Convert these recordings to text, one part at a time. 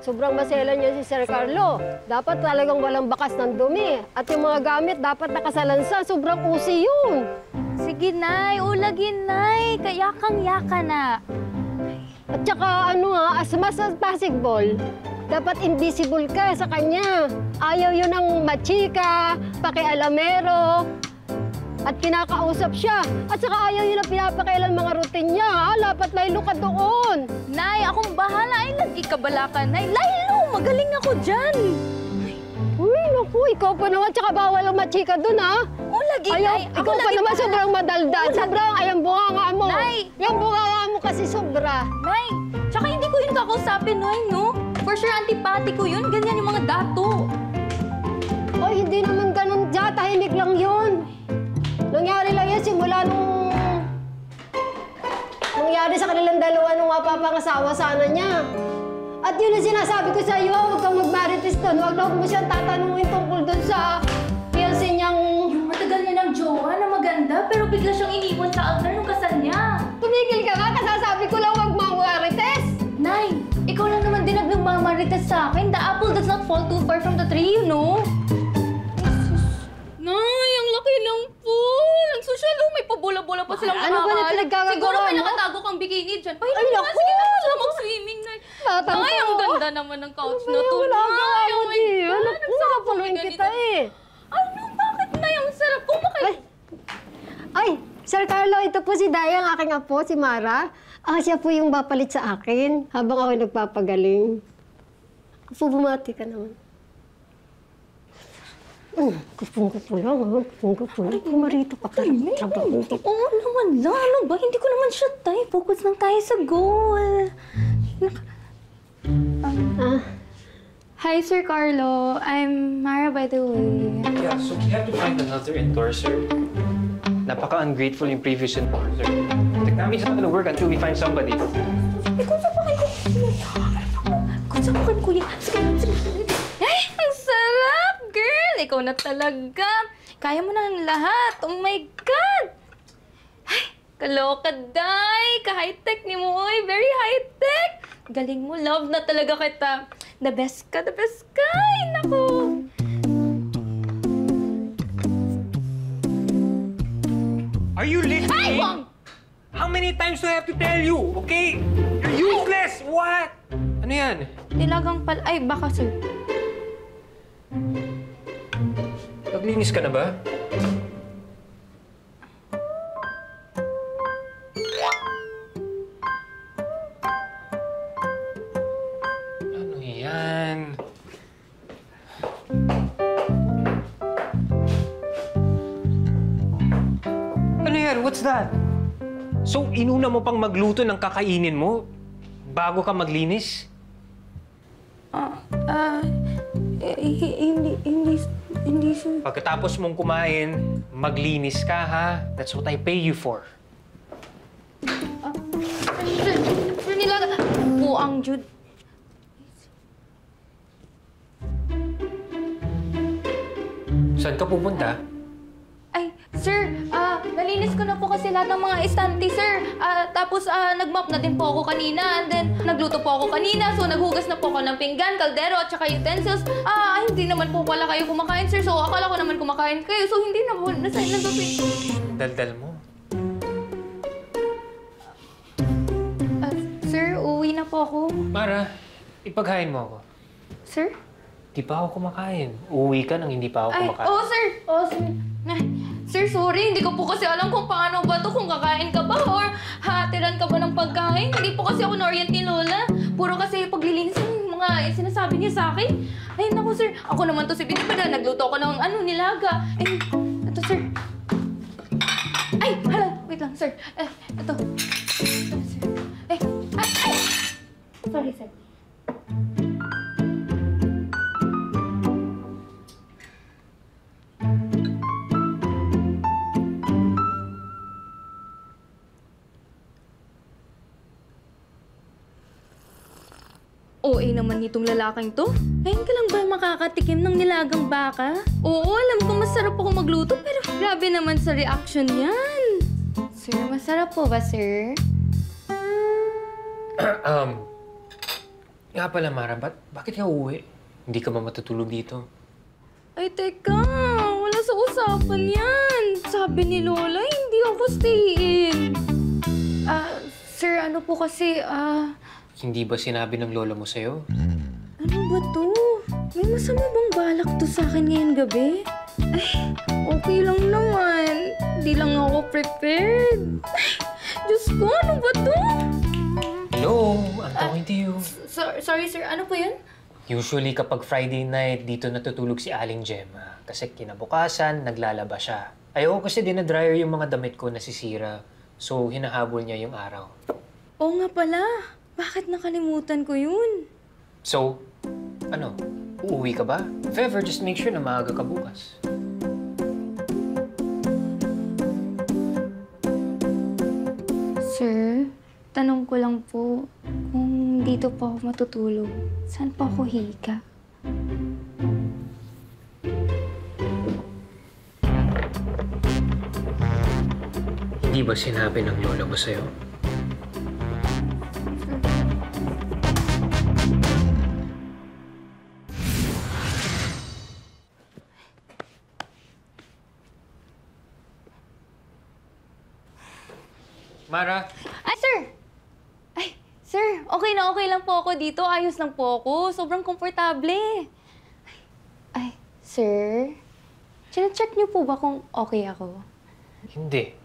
Sobrang maselan niya si Sir Carlo. Dapat talagang walang bakas ng dumi. At yung mga gamit dapat nakasalansa. Sobrang usi yun. Sige, Nay. Ulagin, Nay. Yakang-yaka na. At saka as much as possible, dapat invisible ka sa kanya. Ayaw yun ng machika, pakialamero, at kinakausap siya. At saka ayaw yun ang pinapakialam mga routine niya. Dapat laylo ka doon. Nay, akong bahala. Ay, lagi ka bala ka, Nay. Laylo! Magaling ako dyan. Uy, naku, ikaw pa naman. Tsaka bawal ang machika doon, ha? Lagi, Ayaw, Nay. ikaw pa naman sobrang madaldal. Sobrang ayang bunganga mo. Nay! Yung bunganga mo kasi sobra. Nay, tsaka hindi ko yun kakausapin, Nay, no? For sure, antipati ko yun. Ganyan yung mga dato. Oy, hindi naman ganun dyan. Tahimik lang yun. Nangyari lang yan simula nung nangyari sa kanilang dalawa nung mapapangasawa sana niya. At yun ang sinasabi ko sa iyo, huwag kang magmarites doon. Huwag na mo siyang tatanungin tungkol doon sa fiancé niyang... Yung matagal niya ng jowa na maganda, pero bigla siyang iniwan sa altar nung kasal niya. Tumigil ka nga, kasasabi ko lang huwag mamarites. Nay, ikaw lang naman din nagmamarites sa akin. The apple does not fall too far from the tree, you know? Nay, ang laki ng pool! Ang social, may pabola-bola pa silang Ano ba na pinagkakagawa Siguro may mo? nakatago kang bikini dyan. Ay, Pahilang naku! sige na sila mag-swimming, Nay. Tatampo. Nay, ang ganda naman ng couch na to. Wala ka Nay, mo, oh my di. God, Ano ang po, sarap napuluin ng kita ganito. eh. Ano? Bakit, Nay? Ang sarap po Ay, Sir Carlo, ito po si Dayang, aking apo, si Mara. Siya po yung bapalit sa akin habang ako nagpapagaling. Apo, bumati ka naman. Kupong-kupo lang, ha? Kupong-kupo lang. Pumarito ka pa. Trabaho. Oo naman lang. Ano ba? Hindi ko naman siya tayo. Focus lang tayo sa goal. Hi, Sir Carlo. I'm Mara, by the way. Yeah, so we have to find another endorser. Napaka-ungrateful yung previous endorser. The campaign's not gonna work until we find somebody. Kung saan pa kayo? Kung saan pa kayo, kuya? Sige, sige. Ay, ang sarap, girl! Ikaw na talaga. Kaya mo na ang lahat. Oh my God! Ay, kaloka, Day! Ka-high-tech ni mo, oy. Very high-tech! Galing mo, love na talaga kita. The best ka, the best ka! Ay, naku! Are you listening? Ay, Wong! How many times do I have to tell you, okay? You're useless! What? Ano yan? Nilagang pal... Ay, baka, sir. Naglinis ka na ba? Ano yan? Ano yan? What's that? So, inuna mo pang magluto ng kakainin mo bago ka maglinis? Hindi, sir. Pagkatapos mong kumain, maglinis ka, ha? That's what I pay you for. Sir, nilaga... Buang, Jude. Saan ka pupunta? Ay, sir, nalinis ko na po kasi lahat ng mga estante, sir. Tapos, nag-mop na din po ako kanina. And then, nagluto po ako kanina. So, naghugas na po ako ng pinggan, kaldero, at saka utensils. Hindi naman po pala kayo kumakain, sir. So, akala ko naman kumakain kayo. So, hindi na po. Nasa Daldal mo. Sir, uwi na po ako. Mara, ipaghain mo ako. Sir? Di pa ako kumakain. Uwi ka nang hindi pa ako kumakain. Oo, sir. Oo, sir. Ay, sir, sorry. Hindi ko po kasi alam kung paano ba to, kung kakain ka ba or hatiran ka ba ng pagkain. Hindi po kasi ako na-orient ni Lola. Puro kasi paglilinis yung mga sinasabi niya sa akin. Ay, naku, sir. Ako naman to si Binibida. Nagluto ako ng nilaga. Ay, ito, sir. Ay, hala. Wait lang, sir. Ito. Ito, sir. Ay. Sorry, sir. OA naman nitong lalaking to. Ngayon ka lang ba makakatikim ng nilagang baka? Oo, alam ko masarap ako magluto, pero grabe naman sa reaction yan. Sir, masarap po ba, sir? Nga pala, Mara, bakit ka uuwi? Hindi ka ba matutulog dito? Ay, teka. Wala sa usapan yan. Sabi ni Lola, hindi ako stay-in. Sir, ano po kasi, Hindi ba sinabi ng lola mo sa'yo? ano ba to? May masama bang balak to sa akin ngayong gabi? Ay, okay lang naman. Hindi lang ako prepared. Ay, Diyos ko, ano ba to? Hello, I'm talking to you. Sorry, sir. Ano po yun? Usually kapag Friday night, dito natutulog si Aling Gemma. Kasi kinabukasan, naglalaba siya. Ayoko kasi dinadryer yung mga damit ko nasisira. So, hinahabol niya yung araw. Oo nga pala. Bakit nakalimutan ko yun? So, ano? Uuwi ka ba? If ever, just make sure na maaga ka bukas. Sir, tanong ko lang po, kung dito po ako matutulog, saan po ako higa? Hindi ba sinabi ng lola mo sa'yo? Mara, Sir! Ay, sir, okay lang po ako dito. Ayos lang po ako. Sobrang komportable. Ay, sir, check niyo po ba kung okay ako? hindi.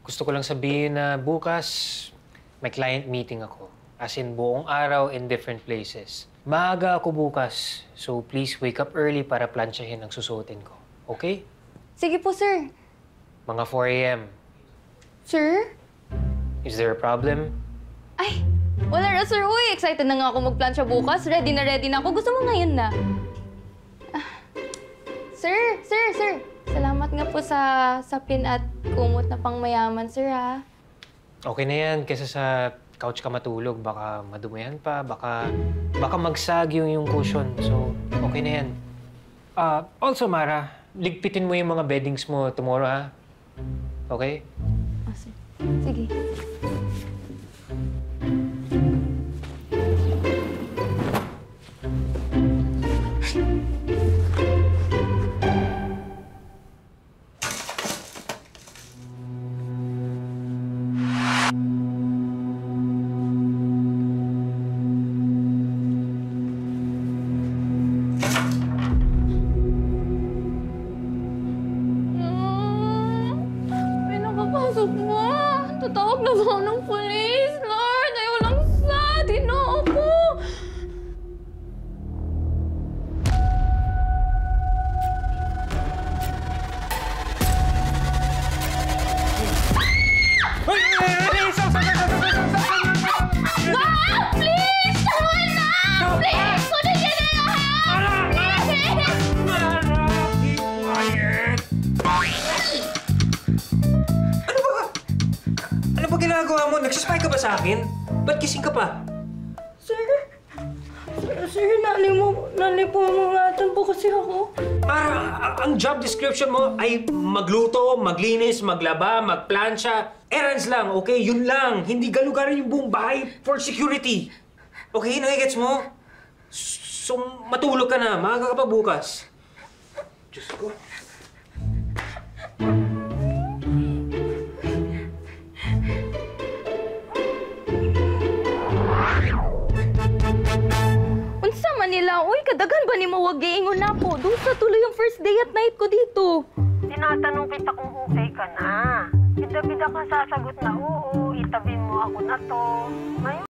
Gusto ko lang sabihin na bukas may client meeting ako. As in buong araw in different places. Maaga ako bukas. So please wake up early para plansyahin ang susuotin ko. Okay? Sige po, sir. Mga 4 a.m. Sir? Is there a problem? Ay, wala na, sir. Uy, excited na nga ako magplansya bukas. Ready na ako. Gusto mo ngayon na? Sir. Salamat nga po sa sapin at kumot na pangmayaman, sir, ha? Okay na yan. Kesa sa couch ka matulog, baka madumihan pa, baka magsag yung cushion. So, okay na yan. Also, Mara, ligpitin mo yung mga beddings mo tomorrow, ha? Okay? Oh, sir. Sige. Pinakapasok mo! Tatawag na ba ako ng polis? Lord, ayaw lang sa! Tinoo ko! Ma'am! Please! Tama na! Please! Kunin niyo na lang! Ano ba ginagawa mo? Nagsaspy ka ba sa akin? Ba't gising ka pa? Sir, nalipumungatan po kasi ako. Para ang job description mo ay magluto, maglinis, maglaba, magplansya. Errands lang, okay? Yun lang. Hindi galugaran yung buong bahay for security. Okay, nagigets mo? So, matulog ka na. Maaga ka pa bukas. Diyos ko. Unsa man nila, uy, kadagan ba ni mawag giingon na po? Doon sa tuloy yung first day at night ko dito. Tinatanong kita kung okay ka na. Bida-bida ka sasagot na oo, itabi mo ako na to. Ngayon,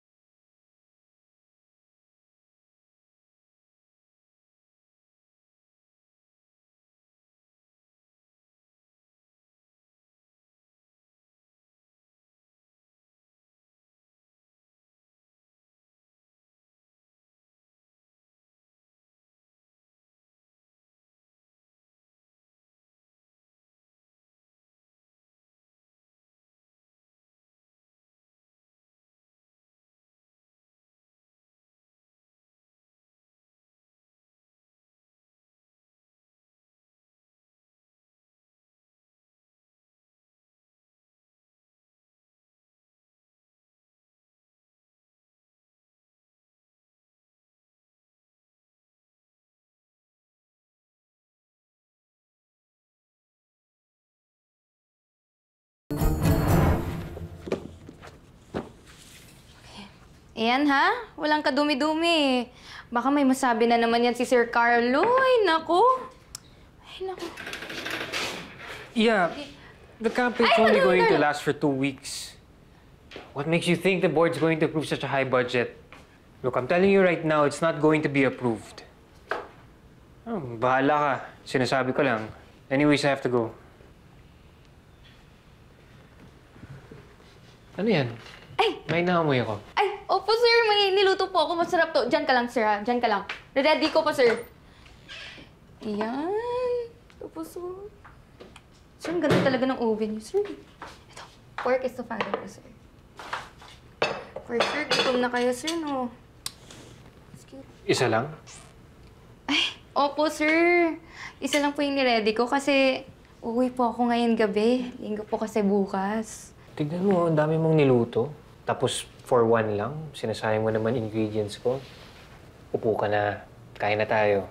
Ayan ha, walang kadumi-dumi. Baka may masabi na naman yan si Sir Carlo. Ay, nako. Ay, nako. Yeah, the campaign's only going to last for 2 weeks. What makes you think the board's going to approve such a high budget? Look, I'm telling you right now, it's not going to be approved. Oh, bahala ka. Sinasabi ko lang. Anyways, I have to go. Ano yan? Ay! May naamoy ako. Ay, opo sir, may niluto po ako. Masarap to. Diyan ka lang sir ha, diyan ka lang. Ready ko pa sir. Ayan. Tapos oh. Sir, ang ganda talaga ng oven niyo, sir. Ito, pork estofado ko, sir. For sure, gutom na kayo, sir, no? Excuse. Isa lang? Ay, opo, sir. Isa lang po yung niready ko kasi uuwi po ako ngayon gabi. Linggo po kasi bukas. Tignan mo, ang dami mong niluto. Tapos, for one lang, sinasayang mo naman ingredients ko. Upo ka na. Kain na tayo.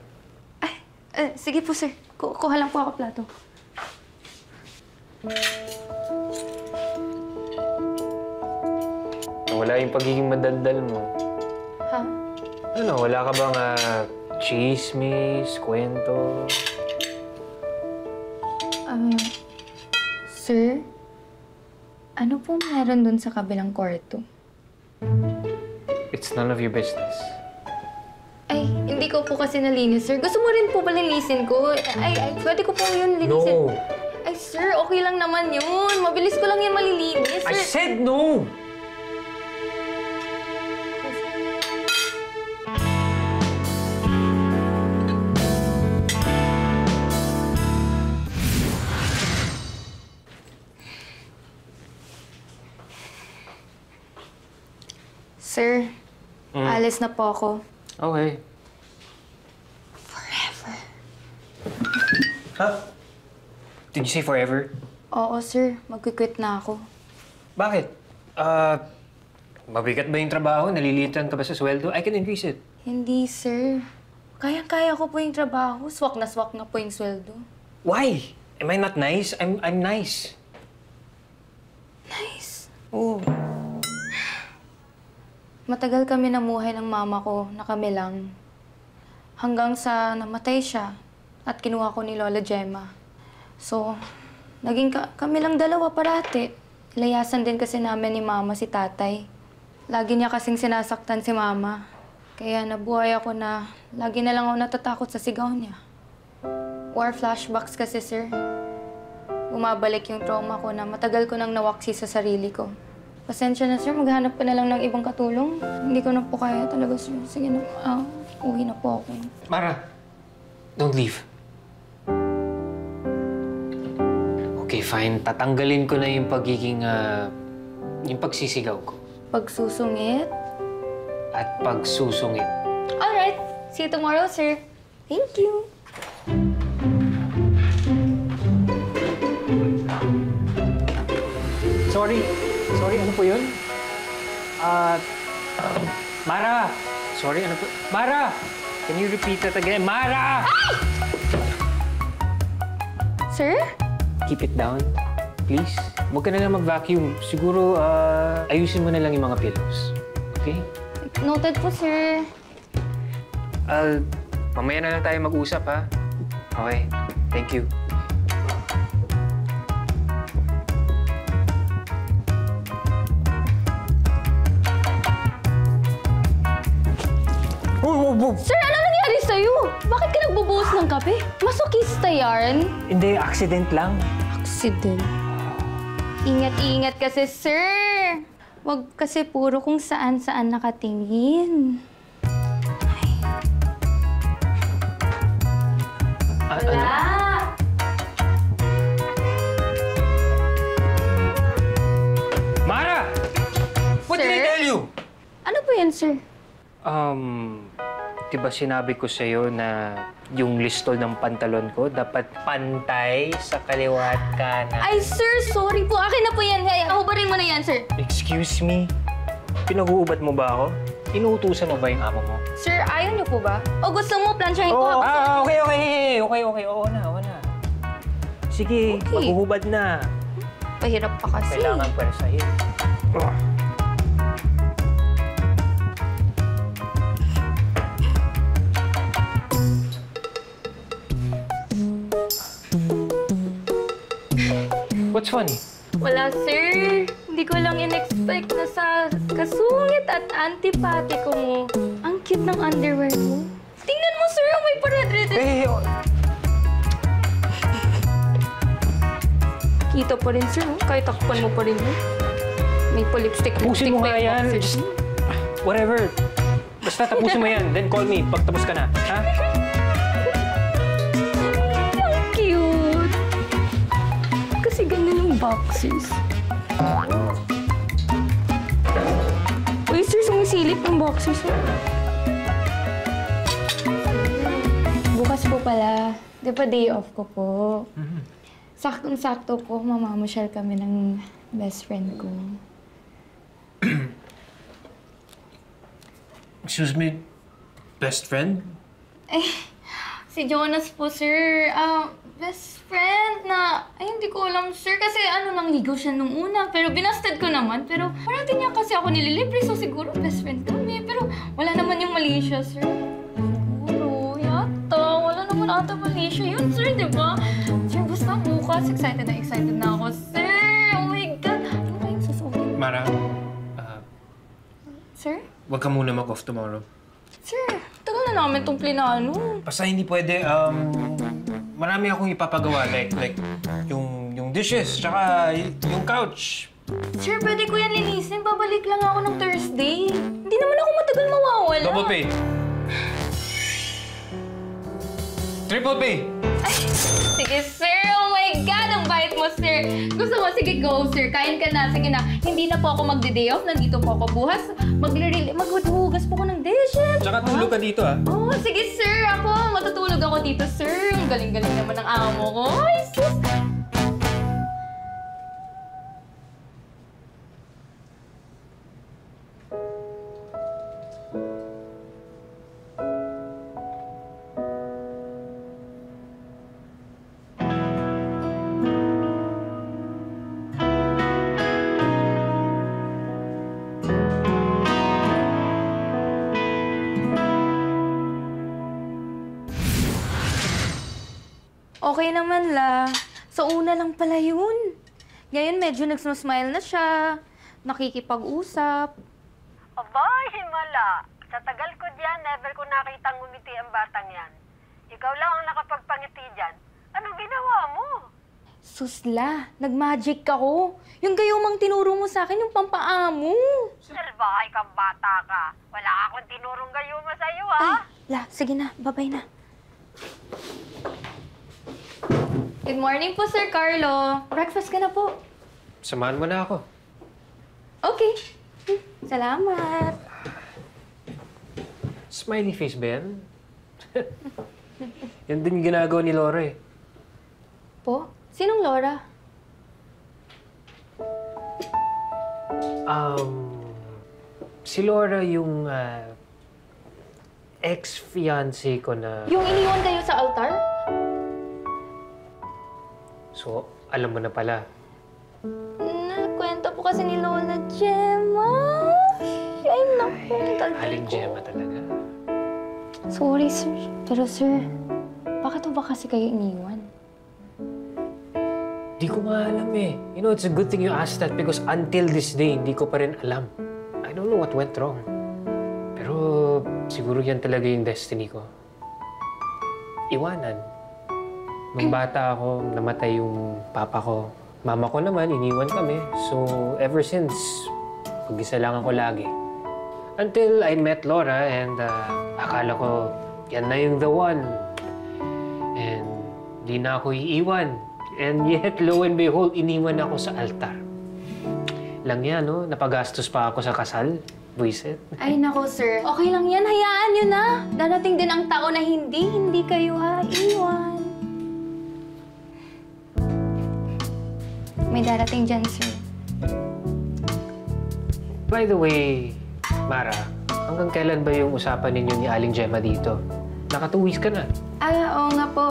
Ay, sige po, sir. Kuha lang po ako plato. Wala yung pagiging madaldal mo. Ha? Ano, wala ka bang chismis, kwento? Sir? Ano po meron dun sa kabilang kwarto? It's none of your business. Ay, hindi ko po kasi nalinis, sir. Gusto mo rin po ba linisin ko? Ay, pwede ko po yun linisin. No! Ay, sir, okay lang naman yun. Mabilis ko lang yan malilinis, sir. I said no! Sir, alis na po ako. Okay. Forever. Huh? Did you say forever? Oo, sir. Magkikwit na ako. Bakit? Mabigat ba yung trabaho? Nalilitan ka ba sa sweldo? I can increase it. Hindi, sir. Kaya ko po yung trabaho. Swak na po yung sweldo. Why? Am I not nice? I'm nice. Nice. Oh. Matagal kami namuhay ng mama ko na kami lang. Hanggang sa namatay siya at kinuha ko ni Lola Gemma. So, naging kami lang dalawa parati. Layasan din kasi namin ni mama si tatay. Lagi niya kasing sinasaktan si mama. Kaya nabuhay ako na lagi na lang ako natatakot sa sigaw niya. War flashbacks kasi, sir. Bumabalik yung trauma ko na matagal ko nang nawaksi sa sarili ko. Pasensya na, sir. Maghanap ka na lang ng ibang katulong. Hindi ko na po kaya talaga, sir. Sige na, uwi na po ako. Mara, don't leave. Okay, fine. Tatanggalin ko na yung pagiging, yung pagsisigaw ko. Pagsusungit? At pagsusungit. Alright. See you tomorrow, sir. Thank you. Sorry, ano po yun? Mara! Sorry, ano po? Mara! Can you repeat that again? Mara! Ay! Sir? Keep it down, please. Huwag ka na lang mag-vacuum. Siguro, ayusin mo na lang yung mga pillows. Okay? Noted po, sir. Mamaya na lang tayo mag-usap, ha? Okay. Thank you. Sir, ano nangyari sa'yo? Bakit ka nagbubuhos ng kape? Masokista yan. Hindi, accident lang. Accident. Ingat-ingat kasi, sir. Huwag kasi puro kung saan-saan nakatingin. Wala! Mara! What did I tell you? Ano po yan, sir? Diba sinabi ko sa'yo na yung listol ng pantalon ko dapat pantay sa kaliwa at kanan? Ay, sir, sorry po. Akin na po yan. Hubarin mo na yan, sir. Excuse me? Pinag-uubad mo ba ako? Inuutusan mo ba yung amo mo? Sir, ayaw niyo po ba? O gusto mo plansyahin ko? Okay. Oo na. Sige, Okay. maghuhubad na. Pahirap pa kasi. Kailangan pwersahin. What's funny? Wala, sir. Hindi ko lang in-expect na sa kasungit at antipatiko mo. Ang cute ng underwear mo. Tingnan mo, sir, may pared-red. Oh. Kita pa rin, sir. Kahit takpan mo pa rin. May pa-lipstick. Tapusin mo nga yan. boxers. Just, whatever. Basta tapusin mo yan. Then call me pag tapos ka na. Ha? Ang cute. Kasi ganun yung boxers. Uy, sir, sumisilip yung boxers. Bukas po pala. Di ba day off ko po? Saktong-sakto po, mamamasyal kami ng best friend ko. Excuse me, best friend? Si Jonas po, sir. Best friend na... Ay, hindi ko alam, sir. Kasi nang ligaw siya nung una. Pero binasted ko naman. Pero parati niya kasi ako nililibre. So siguro best friend kami. Pero wala naman yung mali siya, sir. Siguro, yata. Wala naman ata mali siya yun, sir, di ba? Sir, basta bukas. Excited na ako, sir. Oh my God. Ano kayong susuot? Mara, Sir? wag ka muna mag-off tomorrow. Sir, tagal na namin itong plinano. Basta hindi pwede, marami akong ipapagawa. Like yung dishes, tsaka yung couch. Sir, pwede ko yan linisin. Babalik lang ako ng Thursday. Hindi naman ako matagal mawawala. Double pay. Triple pay. Ay, sige, sir. Oh my God, ang bait mo, sir. Gusto mo, sige, go, sir. Kain ka na. Sige na. Hindi na po ako magde-day off. Nandito po ako bukas. Maghuhugas po ko ng dishes. Tsaka tulog ka dito, ha? Oh, sige, sir. Ako, matutulog ako dito, sir. Ang galing-galing naman ng amo ko. Ay, sus. Okay naman la. Sa una lang pala yun. Ngayon medyo nagsmusmile na siya. Nakikipag-usap. Aba, himala. Sa tagal ko diyan, never ko nakitang ngumiti ang batang yan. Ikaw lang ang nakapagpangiti diyan. Anong ginawa mo? Susla, nag-magic ako. Yung gayumang tinuro mo sa akin, yung pampaamo. Salbahay kang bata ka. Wala akong tinurong gayuma sa'yo, ha? Ay, la, sige na, babay na. Good morning po, Sir Carlo. Breakfast ka na po. Samahan mo na ako. Okay. Salamat. Smiley face ba yan? Yan din ginagawa ni Laura eh. Po? Sinong Laura? Si Laura yung ex-fiancé ko na... Yung iniwan kayo sa altar? So, alam mo na pala. Nakwento po kasi ni Lola Gemma. Ay, naku. Aling Gemma talaga. Sorry, sir. Pero, sir, bakit ba kasi kayo iniwan? Di ko nga alam eh. You know, it's a good thing you asked that because until this day, hindi ko pa rin alam. I don't know what went wrong. Pero siguro yan talaga yung destiny ko. Iwanan. Nung bata ako, namatay yung papa ko. Mama ko naman, iniwan kami. So, ever since, mag-isa lang ako lagi. Until I met Laura and akala ko, yan na yung the one. And di na ako iiwan. And yet, lo and behold, iniwan ako sa altar. Lang yan, no? Napagastos pa ako sa kasal. Buisit. Ay, nako, sir. Okay lang yan. Hayaan nyo na. Darating din ang tao na hindi kayo haiwan. May darating dyan, sir. By the way, Mara, hanggang kailan ba yung usapan ninyo ni Aling Gemma dito? Naka 2 weeks ka na. Oo nga po.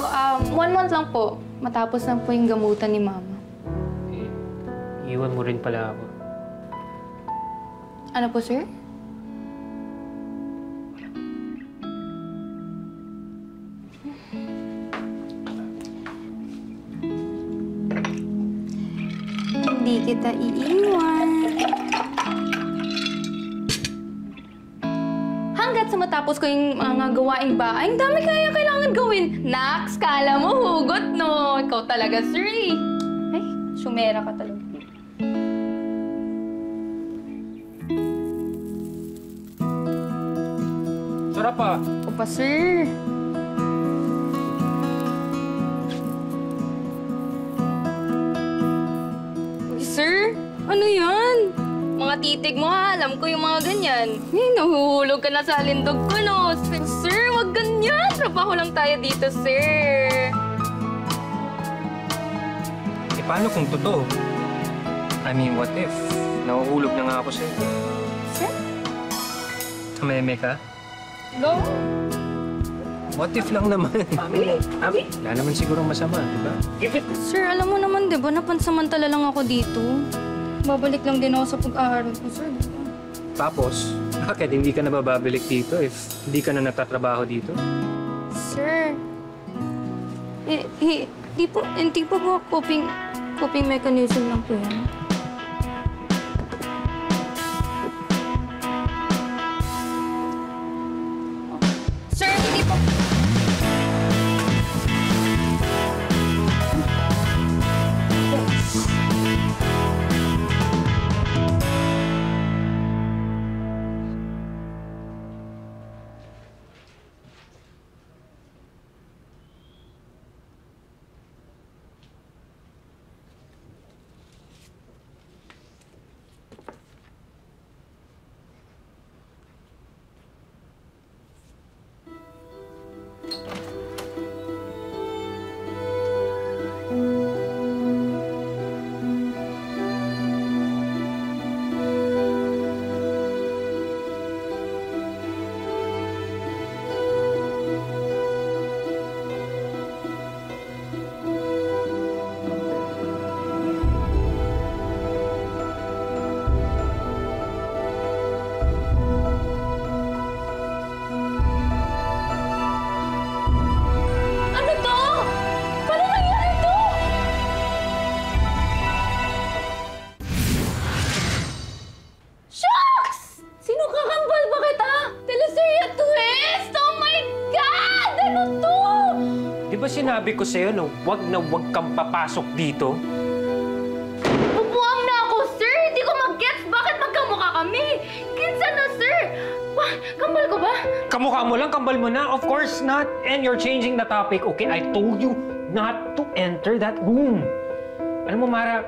1 month lang po. Matapos lang po yung gamutan ni Mama. Eh, iwan mo rin pala ako. Ano po, sir? kita iiwan. Hanggat sa matapos ko yung mga gawaing bahay, ang dami kaya kailangan gawin. Nax, kala mo hugot, no? Ikaw talaga, sir, eh. Ay, sumera ka talaga. Sarap ah. O pa, sir. Uy, sir, ano yan? Mga titig mo ha, alam ko yung mga ganyan. Eh, nahuhulog ka na sa alindog ko, no? Sir, wag ganyan. Trabaho lang tayo dito, sir. Eh, paano kung totoo? I mean, what if? Nahuhulog na nga ako sa'yo. Sir? Meme ka? Go. What if lang naman? Wala naman sigurong masama, di ba? Sir, alam mo naman, di ba, napansamantala lang ako dito. Babalik lang din ako sa pag-aaral ko, sir. Tapos, bakit hindi ka na babalik dito if hindi ka na nagtatrabaho dito? Sir, hindi po po coping mechanism lang po yan. Sir, hindi po... Ano to? Paano nangyari to? Shucks! Sino kakambal ba kita? Teleserye twist! Oh my God! Ano to? Di ba sinabi ko sa'yo na wag kang papasok dito? Bubuang na ako, sir! Hindi ko mag-gets bakit magkamukha kami! Kinsa na, sir! Wah, kambal ko ba? Kamukha mo lang, kambal mo na. Of course not. And you're changing the topic, okay? I told you not to enter that room. Alam mo, Mara,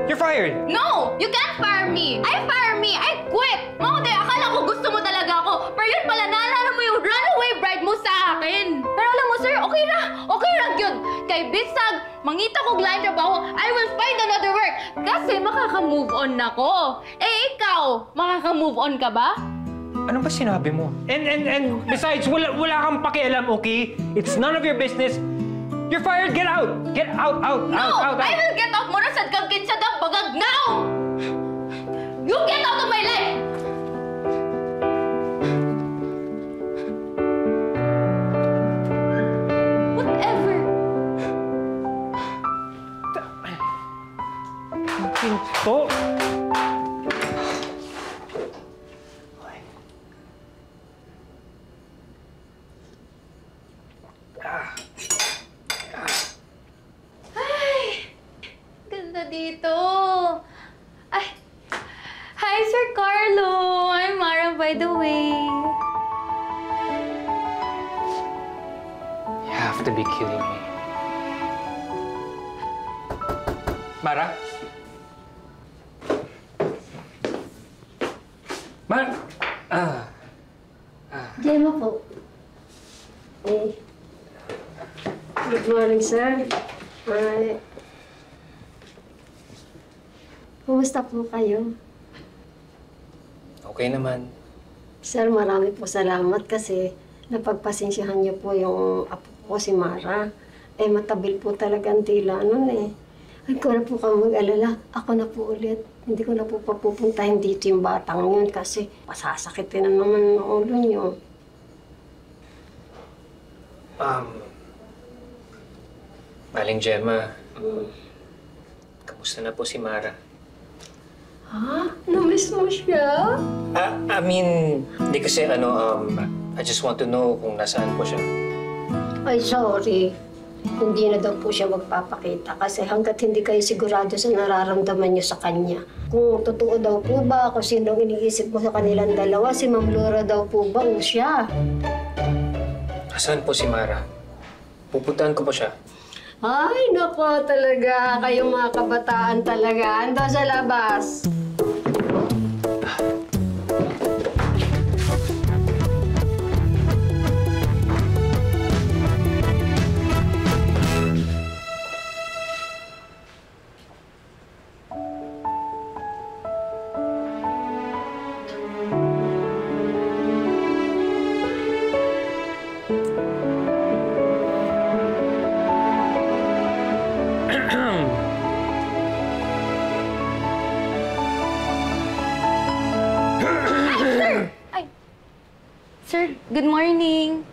you're fired. No! You can't fire me! I quit! Maude, akala ko gusto mo talaga ako. Pero yun pala, naalala mo yung runaway bride mo sa akin. Pero alam mo, sir, okay ra yun. Kay Bisag, mangita ko line trabaho, I will find another work. Kasi makaka-move on na ko. Eh, ikaw, makaka-move on ka ba? Ano ba sinabi mo? And besides, wala kang pakialam, okay? It's none of your business. You're fired. Get out. Get out. No! I will get out muna sa kagkin sa bagag now! You get out of my life! Whatever. Pinto. Ganda dito. Ay! Hi, Sir Carlo! I'm Mara, by the way. You have to be kidding me. Mara? Mara? Gemma po. Eh, good morning, sir. Ay, kumusta po kayo? Okay naman. Sir, marami po salamat kasi napagpasensyahan niyo po yung apo ko, si Mara. Eh, matabil po talaga ang tila nun eh. Ay, ko na po kang mag-alala. Ako na po ulit. Hindi ko na po papupuntahin dito yung batang yun kasi pasasakitin na naman ang ulo niyo. Maling Gemma, kamusta na po si Mara? Ha? Namiss mo siya? I mean, hindi kasi I just want to know kung nasaan po siya. Ay, sorry. Hindi na daw po siya magpapakita kasi hanggat hindi kayo sigurado sa nararamdaman niyo sa kanya. Kung totoo daw po ba, kung sino ang iniisip mo sa kanilang dalawa, si Ma'am Laura daw po ba o siya? Nasaan po si Mara? Pupuntahan ko po siya. Ay, nako talaga. Kayong mga kabataan talaga. Ando sa labas. Sir, good morning.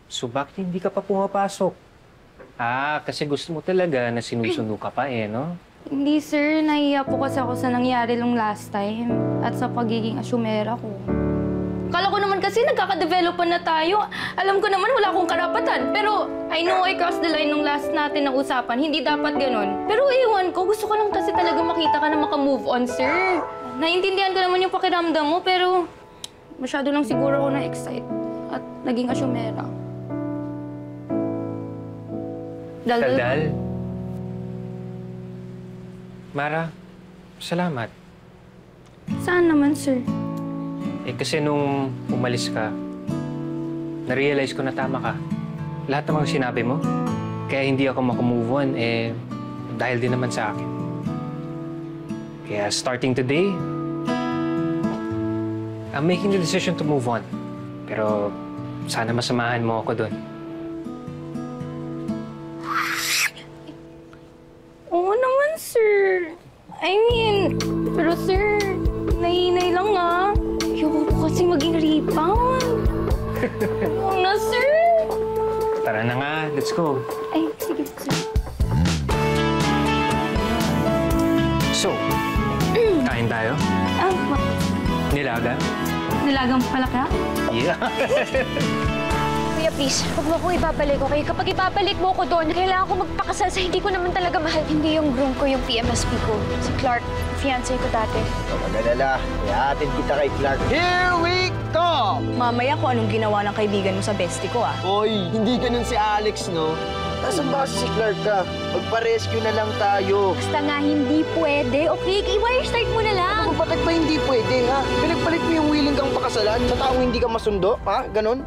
So bakit hindi ka pa pumapasok? Kasi gusto mo talaga na sinusundo ka pa no? Hindi, sir. Nahiya po kasi ako sa nangyari nung last time at sa pagiging asyumera ko. Kala ko naman kasi nagkaka-developan na tayo. Alam ko naman wala akong karapatan. Pero I know I crossed the line nung last natin na usapan. Hindi dapat ganun. Pero iwan ko, gusto ko lang kasi talaga makita ka na maka-move on, sir. Naiintindihan ko naman yung pakiramdam mo, pero masyado lang siguro ako na-excite at naging asyumera. Daldal? Mara, salamat. Saan naman, sir? Kasi nung umalis ka, na-realize ko na tama ka. Lahat ng mga sinabi mo, kaya hindi ako makamove on, dahil din naman sa akin. Kaya starting today, I'm making the decision to move on. Pero sana masamahan mo ako doon. Oo naman, sir. I mean, pero sir, nahinay lang Ayoko po kasi maging rebound. Oo na, sir. Tara na nga, let's go. Ay, sige, sir. So, kain tayo? Nilaga? Nilagang palaka? Yeah. Kuya, please, huwag mo akong ibabalik, okay? Kapag ibabalik mo ko doon, kailangan ko magpakasal sa hindi ko naman talaga mahal. Hindi yung groom ko, yung PMSP ko. Si Clark, fiancé ko dati. Huwag mag-alala. Ihatid kita kay Clark. Here we go! Mamaya kung anong ginawa ng kaibigan mo sa bestie ko, Hoy, hindi ganun si Alex, no? Nasaan ba kasi si Clark ka? Magpa-rescue na lang tayo. Basta nga hindi pwede, okay? I-wire start mo na lang. Bakit ba hindi pwede, ha? Pinagpalit mo yung willing kang pakasalan sa taong hindi ka masundo, ha? Ganon?